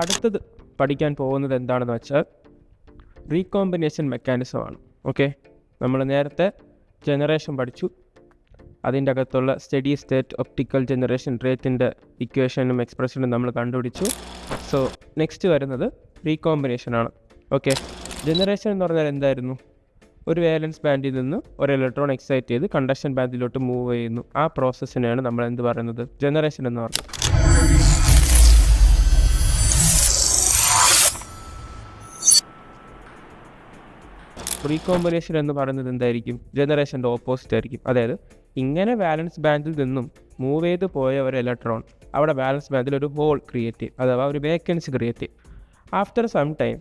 അടുത്തത് പഠിക്കാൻ പോകുന്നത് എന്താണെന്ന് വെച്ചാൽ റീകോമ്പിനേഷൻ മെക്കാനിസമാണ്. ഓക്കെ, നമ്മൾ നേരത്തെ ജനറേഷൻ പഠിച്ചു, അതിൻ്റെ അകത്തുള്ള സ്റ്റഡി സ്റ്റേറ്റ് ഒപ്റ്റിക്കൽ ജനറേഷൻ റേറ്റിൻ്റെ ഇക്വേഷനും എക്സ്പ്രഷനും നമ്മൾ കണ്ടുപിടിച്ചു. സോ നെക്സ്റ്റ് വരുന്നത് റീകോമ്പിനേഷനാണ്. ഓക്കെ, ജനറേഷൻ എന്ന് പറഞ്ഞാൽ എന്തായിരുന്നു? ഒരു വാലൻസ് ബാൻഡിൽ നിന്ന് ഒരു ഇലക്ട്രോൺ എക്സൈറ്റ് ചെയ്ത് കണ്ടക്ഷൻ ബാൻഡിലോട്ട് മൂവ് ചെയ്യുന്നു. ആ പ്രോസസ്സിനെയാണ് നമ്മൾ എന്ത് പറയുന്നത്? ജനറേഷൻ എന്ന് പറയുന്നത്. റീകോമ്പിനേഷൻ എന്ന് പറയുന്നത് എന്തായിരിക്കും? ജനറേഷൻ്റെ ഓപ്പോസിറ്റ് ആയിരിക്കും. അതായത് ഇങ്ങനെ വാലൻസ് ബാൻഡിൽ നിന്നും മൂവ് ചെയ്ത് പോയ ഒരു ഇലക്ട്രോൺ അവിടെ ബാലൻസ് ബാൻഡിൽ ഒരു ഹോൾ ക്രിയേറ്റ് ചെയ്യും, അഥവാ ഒരു വേക്കൻസി ക്രിയേറ്റ് ചെയ്യും. ആഫ്റ്റർ സം ടൈം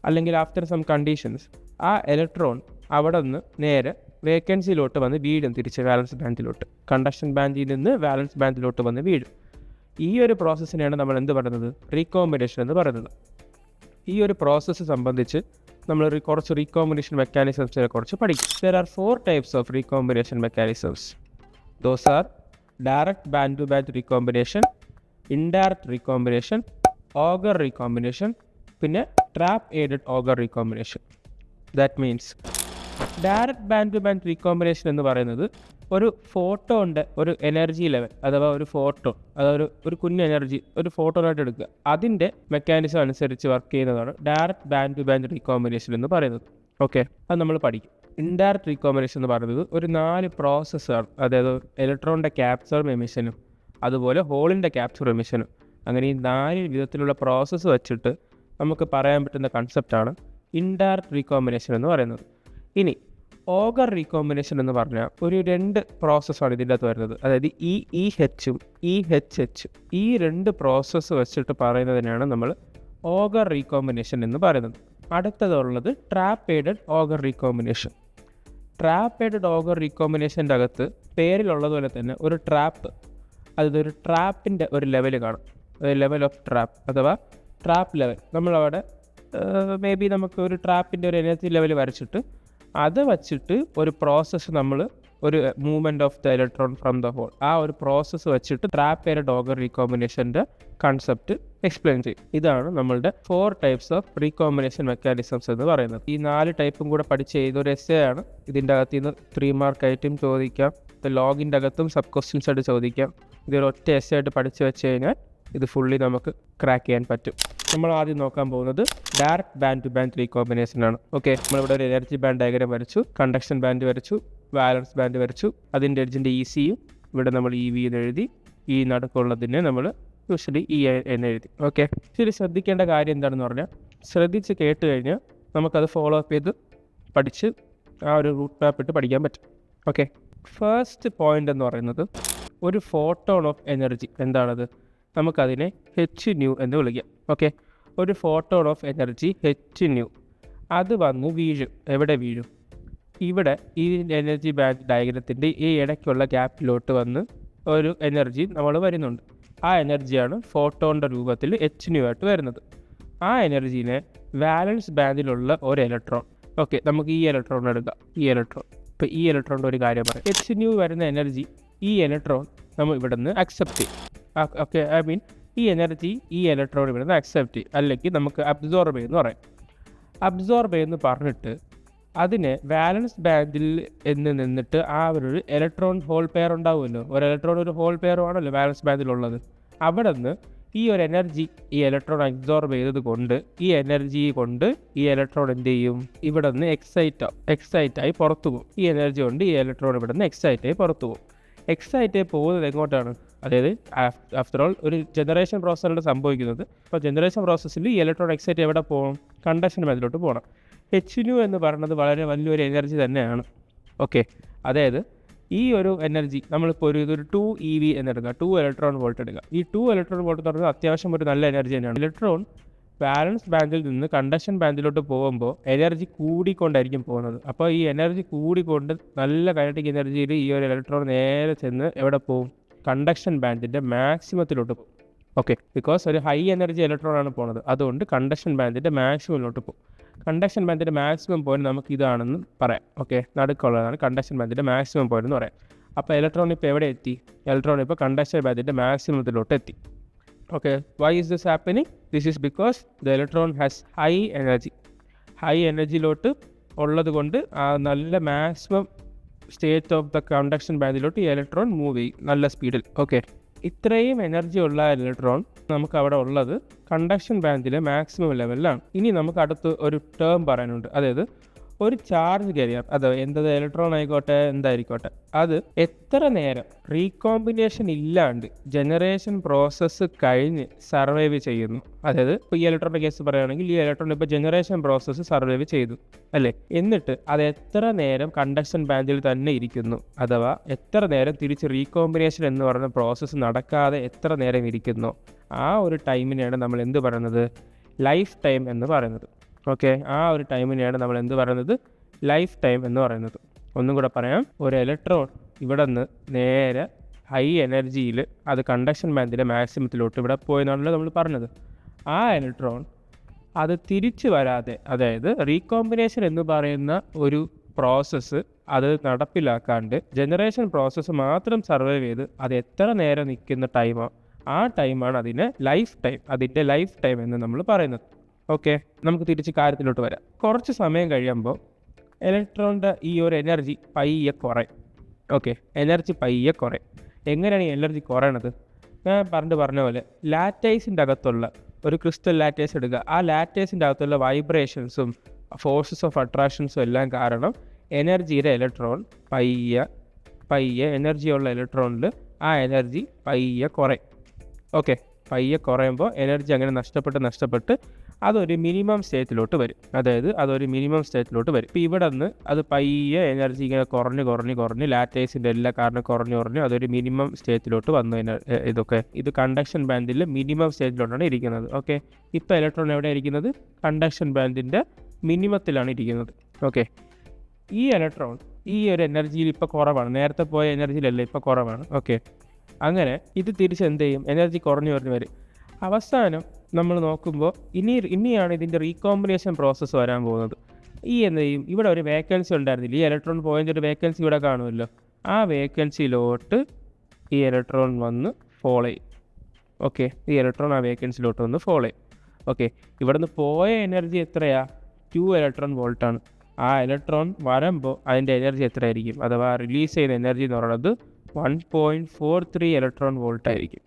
അല്ലെങ്കിൽ ആഫ്റ്റർ സം കണ്ടീഷൻസ് ആ ഇലക്ട്രോൺ അവിടെ നിന്ന് നേരെ വേക്കൻസിയിലോട്ട് വന്ന് വീഴും, തിരിച്ച് വാലൻസ് ബാൻഡിലോട്ട്. കണ്ടക്ഷൻ ബാൻഡിൽ നിന്ന് വാലൻസ് ബാൻഡിലോട്ട് വന്ന് വീഴും. ഈ ഒരു പ്രോസസ്സിനെയാണ് നമ്മൾ എന്ത് പറയുന്നത്? റീകോമ്പിനേഷൻ എന്ന് പറയുന്നത്. ഈ ഒരു പ്രോസസ്സ് സംബന്ധിച്ച് നമ്മൾ കുറച്ച് റീകോമ്പിനേഷൻ മെക്കാനിസംസിനെ കുറിച്ച് പഠിക്കും. There are 4 types of recombination mechanisms. Those are direct band to band recombination, indirect recombination, Auger recombination, പിന്നെ trap aided Auger recombination. That means direct band to band recombination എന്ന് പറയുന്നത് ഒരു ഫോട്ടോൻ്റെ ഒരു എനർജി ലെവൽ, അഥവാ ഒരു ഫോട്ടോൺ, അതായത് ഒരു കുഞ്ഞ് എനർജി ഒരു ഫോട്ടോനായിട്ട് എടുക്കുക, അതിൻ്റെ മെക്കാനിസം അനുസരിച്ച് വർക്ക് ചെയ്യുന്നതാണ് direct band to band recombination എന്ന് പറയുന്നത്. ഓക്കെ, അത് നമ്മൾ പഠിക്കും. ഇൻഡയറക്റ്റ് റീകോമ്പിനേഷൻ എന്ന് പറയുന്നത് ഒരു 4 പ്രോസസ്സാണ്. അതായത് ഇലക്ട്രോണിൻ്റെ ക്യാപ്ചറും എമിഷനും, അതുപോലെ ഹോളിൻ്റെ ക്യാപ്ചർ എമിഷനും. അങ്ങനെ ഈ 4 വിധത്തിലുള്ള പ്രോസസ്സ് വെച്ചിട്ട് നമുക്ക് പറയാൻ പറ്റുന്ന കൺസെപ്റ്റാണ് ഇൻഡയറക്റ്റ് റീകോമ്പിനേഷൻ എന്ന് പറയുന്നത്. ഇനി ഓഗർ റീകോമ്പിനേഷൻ എന്ന് പറഞ്ഞാൽ ഒരു 2 പ്രോസസ്സാണ് ഇതിൻ്റെ അകത്ത് വരുന്നത്. അതായത് EHഉം EHHും ഈ 2 പ്രോസസ്സ് വെച്ചിട്ട് പറയുന്നതിനാണ് നമ്മൾ ഓഗർ റീകോമ്പിനേഷൻ എന്ന് പറയുന്നത്. അടുത്തതുള്ളത് trap aided Auger recombination. Trap aided Auger റീകോമ്പിനേഷൻ്റെ അകത്ത് പേരിലുള്ളതുപോലെ തന്നെ ഒരു ട്രാപ്പ്, അതായത് ഒരു ട്രാപ്പിൻ്റെ ഒരു ലെവൽ കാണും, ലെവൽ ഓഫ് ട്രാപ്പ് അഥവാ ട്രാപ്പ് ലെവൽ. നമ്മളവിടെ മേ ബി നമുക്ക് ഒരു ട്രാപ്പിൻ്റെ ഒരു എനർജി ലെവൽ വരച്ചിട്ട് അത് വച്ചിട്ട് ഒരു പ്രോസസ്സ്, നമ്മൾ ഒരു movement of the electron from the hole, ആ ഒരു പ്രോസസ്സ് വെച്ചിട്ട് ട്രാപ്പ് എയ്ഡഡ് ഓഗർ റീകോമ്പിനേഷൻ്റെ കൺസെപ്റ്റ് എക്സ്പ്ലെയിൻ ചെയ്യും. ഇതാണ് നമ്മളുടെ 4 types ഓഫ് റീകോമ്പിനേഷൻ മെക്കാനിസംസ് എന്ന് പറയുന്നത്. ഈ 4 ടൈപ്പും കൂടെ പഠിച്ച് ചെയ്തൊരു എസ്സേ ആണ്. ഇതിൻ്റെ അകത്ത് നിന്ന് 3 മാർക്ക് ആയിട്ടും ചോദിക്കാം, ലോഗിൻ്റെ അകത്തും സബ് ക്വസ്റ്റ്യൻസ് ആയിട്ട് ചോദിക്കാം. ഇതൊരു ഒറ്റ എസ്സേ ആയിട്ട് പഠിച്ച് വെച്ച് കഴിഞ്ഞാൽ ഇത് ഫുള്ളി നമുക്ക് ക്രാക്ക് ചെയ്യാൻ പറ്റും. നമ്മൾ ആദ്യം നോക്കാൻ പോകുന്നത് direct band to band recombination ആണ്. ഓക്കെ, നമ്മളിവിടെ ഒരു എനർജി ബാൻഡ് ഡയഗ്രാം വരച്ചു, കണ്ടക്ഷൻ ബാൻഡ് വരച്ചു, വാലൻസ് ബാൻഡ് വരച്ചു. അതിൻ്റെ എഡ്ജിൻ്റെ ECയും ഇവിടെ നമ്മൾ EV എന്ന് എഴുതി, ഈ നടുക്കുള്ളതിനെ നമ്മൾ യൂഷ്വലി E എന്ന് എഴുതി. ഓക്കെ, ശരി. ശ്രദ്ധിക്കേണ്ട കാര്യം എന്താണെന്ന് പറഞ്ഞാൽ, ശ്രദ്ധിച്ച് കേട്ട് കഴിഞ്ഞാൽ നമുക്കത് ഫോളോ അപ്പ് ചെയ്ത് പഠിച്ച് ആ ഒരു റൂട്ട് മാപ്പ് ഇട്ട് പഠിക്കാൻ പറ്റും. ഓക്കെ, ഫസ്റ്റ് പോയിൻ്റ് എന്ന് പറയുന്നത് ഒരു ഫോട്ടോൺ ഓഫ് എനർജി. എന്താണത്? നമുക്കതിനെ hν എന്ന് വിളിക്കാം. ഓക്കെ, ഒരു ഫോട്ടോൺ ഓഫ് എനർജി hν അത് വന്ന് വീഴും. എവിടെ വീഴും? ഇവിടെ ഈ എനർജി ബാൻഡ് ഡയഗ്രത്തിൻ്റെ ഈ ഇടയ്ക്കുള്ള ഗ്യാപ്പിലോട്ട് വന്ന് ഒരു എനർജി നമ്മൾ വരുന്നുണ്ട്. ആ എനർജിയാണ് ഫോട്ടോണിൻ്റെ രൂപത്തിൽ hν ആയിട്ട് വരുന്നത്. ആ എനർജീനെ വാലൻസ് ബാൻഡിലുള്ള ഒരു ഇലക്ട്രോൺ, ഓക്കെ, നമുക്ക് ഈ ഇലക്ട്രോൺ എടുക്കാം. ഈ ഇലക്ട്രോൺ, ഇപ്പോൾ ഈ ഇലക്ട്രോണിൻ്റെ ഒരു കാര്യം പറയാം. hν വരുന്ന എനർജി ഈ ഇലക്ട്രോൺ നമ്മൾ ഇവിടെ നിന്ന് അക്സെപ്റ്റ് ചെയ്യും. ഓക്കെ, ഐ മീൻ ഈ എനർജി ഈ ഇലക്ട്രോൺ ഇവിടെ നിന്ന് അക്സെപ്റ്റ് ചെയ്യും, അല്ലെങ്കിൽ നമുക്ക് അബ്സോർബ് ചെയ്യുമെന്ന് പറയാം. അബ്സോർബ് ചെയ്യുമെന്ന് പറഞ്ഞിട്ട് അതിനെ വാലൻസ് ബാൻഡിൽ എന്ന് നിന്നിട്ട് ആ ഒരു ഇലക്ട്രോൺ ഹോൾ പെയർ ഉണ്ടാവുമല്ലോ, ഒരു ഇലക്ട്രോൺ ഒരു ഹോൾ പെയറുമാണല്ലോ വാലൻസ് ബാൻഡിലുള്ളത്. അവിടെ നിന്ന് ഈ ഒരു എനർജി ഈ ഇലക്ട്രോൺ അബ്സോർബ് ചെയ്തത് കൊണ്ട് ഈ എനർജി കൊണ്ട് ഈ ഇലക്ട്രോൺ എന്ത് ചെയ്യും? ഇവിടെ നിന്ന് എക്സൈറ്റായി പുറത്തു പോകും. ഈ എനർജി കൊണ്ട് ഈ ഇലക്ട്രോൺ ഇവിടെ നിന്ന് എക്സൈറ്റായി പുറത്തു പോകും. എക്സൈറ്റായി പോകുന്നത് എങ്ങോട്ടാണ്? അതായത് ആഫ്റ്റർ ഓൾ ഒരു ജനറേഷൻ പ്രോസസ്സിലാണ് സംഭവിക്കുന്നത്. അപ്പോൾ ജനറേഷൻ പ്രോസസ്സിൽ ഈ ഇലക്ട്രോൺ എക്സൈറ്റ് എവിടെ പോകും? കണ്ടക്ഷൻ ബാൻഡിലോട്ട് പോകണം. hν എന്ന് പറയുന്നത് വളരെ വലിയൊരു എനർജി തന്നെയാണ്. ഓക്കെ, അതായത് ഈ ഒരു എനർജി നമ്മളിപ്പോൾ ഒരു 2 EV എന്നെടുക്കുക, 2 ഇലക്ട്രോൺ വോൾട്ട് എടുക്കുക. ഈ 2 ഇലക്ട്രോൺ വോൾട്ട് എന്ന് പറഞ്ഞാൽ അത്യാവശ്യം ഒരു നല്ല എനർജി തന്നെയാണ്. ഇലക്ട്രോൺ വാലൻസ് ബാൻഡിൽ നിന്ന് കണ്ടക്ഷൻ ബാൻഡിലോട്ട് പോകുമ്പോൾ എനർജി കൂടിക്കൊണ്ടായിരിക്കും പോകുന്നത്. അപ്പോൾ ഈ എനർജി കൂടിക്കൊണ്ട് നല്ല കൈനറ്റിക് എനർജിയിൽ ഈ ഒരു ഇലക്ട്രോൺ നേരെ ചെന്ന് എവിടെ പോകും? കണ്ടക്ഷൻ ബാൻഡിൻ്റെ മാക്സിമത്തിലോട്ട് പോകും. ഓക്കെ, ബിക്കോസ് ഒരു ഹൈ എനർജി ഇലക്ട്രോൺ ആണ് പോകുന്നത്, അതുകൊണ്ട് കണ്ടക്ഷൻ ബാൻഡിൻ്റെ മാക്സിമത്തിലോട്ട് പോകും. കണ്ടക്ഷൻ ബാൻഡിൻ്റെ മാക്സിമം പോയിന്റ് നമുക്ക് ഇതാണെന്ന് പറയാം. ഓക്കെ, നടുക്കുള്ളതാണ് കണ്ടക്ഷൻ ബാൻഡിൻ്റെ മാക്സിമം പോയിന്റ് എന്ന് പറയാം. അപ്പോൾ ഇലക്ട്രോൺ ഇപ്പോൾ എവിടെ എത്തി? ഇലക്ട്രോൺ ഇപ്പോൾ കണ്ടക്ഷൻ ബാൻഡിൻ്റെ മാക്സിമത്തിലോട്ട് എത്തി. Okay, why is this happening? This is because the electron has high energy. High എനർജിയിലോട്ട് ഉള്ളത് കൊണ്ട് ആ നല്ല maximum state of the conduction ബാൻഡിലോട്ട് ഈ ഇലക്ട്രോൺ മൂവ് ചെയ്യും നല്ല സ്പീഡിൽ. ഓക്കെ, ഇത്രയും എനർജി ഉള്ള ഇലക്ട്രോൺ നമുക്ക് അവിടെ ഉള്ളത് കണ്ടക്ഷൻ ബാൻഡിലെ മാക്സിമം ലെവലിലാണ്. ഇനി നമുക്ക് അടുത്ത് ഒരു ടേം പറയാനുണ്ട്. അതായത് ഒരു ചാർജ് കാരിയർ, അത് എന്തത് ഇലക്ട്രോൺ ആയിക്കോട്ടെ എന്തായിരിക്കോട്ടെ, അത് എത്ര നേരം റീകോമ്പിനേഷൻ ഇല്ലാണ്ട് ജനറേഷൻ പ്രോസസ്സ് കഴിഞ്ഞ് സർവൈവ് ചെയ്യുന്നു. അതായത് ഇപ്പോൾ ഈ ഇലക്ട്രോണിൻ്റെ കേസ് പറയുകയാണെങ്കിൽ ഈ ഇലക്ട്രോൺ ഇപ്പോൾ ജനറേഷൻ പ്രോസസ്സ് സർവൈവ് ചെയ്തു അല്ലേ, എന്നിട്ട് അത് എത്ര നേരം കണ്ടക്ഷൻ ബാൻഡിൽ തന്നെ ഇരിക്കുന്നു, അഥവാ എത്ര നേരം തിരിച്ച് റീകോമ്പിനേഷൻ എന്ന് പറയുന്ന പ്രോസസ്സ് നടക്കാതെ എത്ര നേരം ഇരിക്കുന്നു, ആ ഒരു ടൈമിനെയാണ് നമ്മൾ എന്ത് പറയുന്നത്, ലൈഫ് ടൈം എന്ന് പറയുന്നത്. ഓക്കെ, ആ ഒരു ടൈമിനെയാണ് നമ്മൾ എന്ത് പറയുന്നത്, ലൈഫ് ടൈം എന്ന് പറയുന്നത്. ഒന്നും കൂടെ പറയാം. ഒരു ഇലക്ട്രോൺ ഇവിടെ നിന്ന് നേരെ ഹൈ എനർജിയിൽ അത് കണ്ടക്ഷൻ ബാൻഡിലെ മാക്സിമത്തിലോട്ട് ഇവിടെ പോയെന്നാണല്ലോ നമ്മൾ പറഞ്ഞത്. ആ ഇലക്ട്രോൺ അത് തിരിച്ചു വരാതെ, അതായത് റീകോമ്പിനേഷൻ എന്ന് പറയുന്ന ഒരു പ്രോസസ്സ് അത് നടപ്പിലാക്കാണ്ട് ജനറേഷൻ പ്രോസസ്സ് മാത്രം സർവൈവ് ചെയ്ത് അത് എത്ര നേരം നിൽക്കുന്ന ടൈമോ ആ ടൈമാണ് അതിൻ്റെ ലൈഫ് ടൈം, അതിൻ്റെ ലൈഫ് ടൈം എന്ന് നമ്മൾ പറയുന്നത്. ഓക്കെ, നമുക്ക് തിരിച്ച് കാര്യത്തിലോട്ട് വരാം. കുറച്ച് സമയം കഴിയുമ്പോൾ ഇലക്ട്രോണിൻ്റെ ഈ ഒരു എനർജി പയ്യെ കുറയും. ഓക്കെ, എനർജി പയ്യെ കുറയും. എങ്ങനെയാണ് ഈ എനർജി കുറയണത്? ഞാൻ പറഞ്ഞ പോലെ ലാറ്റൈസിൻ്റെ അകത്തുള്ള ഒരു ക്രിസ്റ്റൽ ലാറ്റൈസ് എടുക്കുക. ആ ലാറ്റൈസിൻ്റെ അകത്തുള്ള വൈബ്രേഷൻസും ഫോഴ്സസ് ഓഫ് അട്രാക്ഷൻസും എല്ലാം കാരണം എനർജിയുടെ ഇലക്ട്രോൺ പയ്യെ എനർജിയുള്ള ഇലക്ട്രോണിൽ ആ എനർജി പയ്യെ കുറയും. ഓക്കെ, പയ്യെ കുറയുമ്പോൾ എനർജി അങ്ങനെ നഷ്ടപ്പെട്ട് അതൊരു മിനിമം സ്റ്റേറ്റിലോട്ട് വരും. ഇപ്പോൾ ഇവിടെ നിന്ന് അത് പയ്യെ എനർജി ഇങ്ങനെ കുറഞ്ഞ് ലാറ്റൈസിൻ്റെ എല്ലാ കാരണം കുറഞ്ഞ് അതൊരു മിനിമം സ്റ്റേറ്റിലോട്ട് വന്നു. ഇത് കണ്ടക്ഷൻ ബാൻഡിൽ മിനിമം സ്റ്റേറ്റിലോട്ടാണ് ഇരിക്കുന്നത്. ഓക്കെ, ഇപ്പോൾ ഇലക്ട്രോൺ എവിടെ ഇരിക്കുന്നത്? കണ്ടക്ഷൻ ബാൻഡിൻ്റെ മിനിമത്തിലാണ് ഇരിക്കുന്നത്. ഓക്കെ, ഈ ഇലക്ട്രോൺ ഈ ഒരു എനർജിയിൽ ഇപ്പോൾ കുറവാണ്, നേരത്തെ പോയ എനർജിയിലല്ല, ഇപ്പോൾ കുറവാണ്. ഓക്കെ, അങ്ങനെ ഇത് തിരിച്ച് എന്ത് ചെയ്യും, എനർജി കുറഞ്ഞു വരും. അവസാനം നമ്മൾ നോക്കുമ്പോൾ ഇനിയാണ് ഇതിൻ്റെ റീകോമ്പിനേഷൻ പ്രോസസ്സ് വരാൻ പോകുന്നത്. എന്ത് ചെയ്യും, ഇവിടെ ഒരു വേക്കൻസി ഉണ്ടായിരുന്നില്ല, ഈ ഇലക്ട്രോൺ പോയിൻ്റ് ഒരു വേക്കൻസി ഇവിടെ കാണുമല്ലോ, ആ വേക്കൻസിയിലോട്ട് ഈ ഇലക്ട്രോൺ വന്ന് ഫോളോ ചെയ്യും. ഓക്കെ, ഈ ഇലക്ട്രോൺ ആ വേക്കൻസിയിലോട്ട് വന്ന് ഫോളോ ചെയ്യും. ഓക്കെ, ഇവിടെ നിന്ന് പോയ എനർജി എത്രയാ? 2 ഇലക്ട്രോൺ വോൾട്ടാണ്. ആ ഇലക്ട്രോൺ വരുമ്പോൾ അതിൻ്റെ എനർജി എത്രയായിരിക്കും, അഥവാ റിലീസ് ചെയ്യുന്ന എനർജി എന്ന് പറയുന്നത് 1.43 ഇലക്ട്രോൺ വോൾട്ട് ആയിരിക്കും.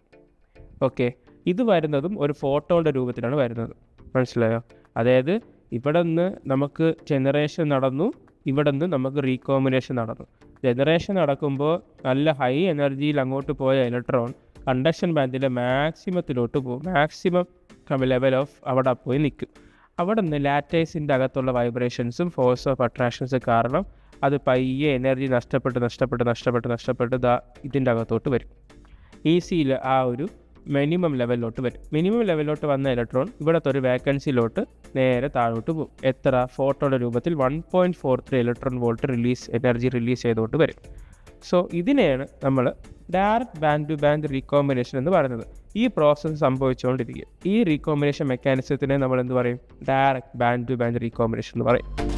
ഓക്കെ, ഇത് വരുന്നതും ഒരു ഫോട്ടോയുടെ രൂപത്തിലാണ് വരുന്നത്. മനസ്സിലായോ? അതായത് ഇവിടെ നിന്ന് നമുക്ക് ജനറേഷൻ നടന്നു, ഇവിടെ നിന്ന് നമുക്ക് റീകോമ്പിനേഷൻ നടന്നു. ജനറേഷൻ നടക്കുമ്പോൾ നല്ല ഹൈ എനർജിയിൽ അങ്ങോട്ട് പോയ ഇലക്ട്രോൺ കണ്ടക്ഷൻ ബാൻഡിലെ മാക്സിമത്തിലോട്ട് പോകും. മാക്സിമം ലെവൽ ഓഫ് അവിടെ പോയി നിൽക്കും. അവിടെ നിന്ന് ലാറ്റൈസിൻ്റെ അകത്തുള്ള വൈബ്രേഷൻസും ഫോഴ്സ് ഓഫ് അട്രാക്ഷൻസ് കാരണം അത് പയ്യെ എനർജി നഷ്ടപ്പെട്ട് ഇതിൻ്റെ അകത്തോട്ട് വരും. ഈസിയിൽ ആ ഒരു മിനിമം ലെവലിലോട്ട് വരും. മിനിമം ലെവലിലോട്ട് വന്ന ഇലക്ട്രോൺ ഇവിടുത്തെ ഒരു വേക്കൻസിയിലോട്ട് നേരെ താഴോട്ട് പോകും. എത്ര? ഫോട്ടോയുടെ രൂപത്തിൽ 1.43 ഇലക്ട്രോൺ വോൾട്ട് എനർജി റിലീസ് ചെയ്തുകൊണ്ട് വരും. സോ ഇതിനെയാണ് നമ്മൾ direct band to band recombination എന്ന് പറയുന്നത്. ഈ പ്രോസസ്സ് സംഭവിച്ചുകൊണ്ടിരിക്കും. ഈ റീകോമ്പിനേഷൻ മെക്കാനിസത്തിനെ നമ്മൾ എന്ത് പറയും? Direct band to band recombination എന്ന് പറയും.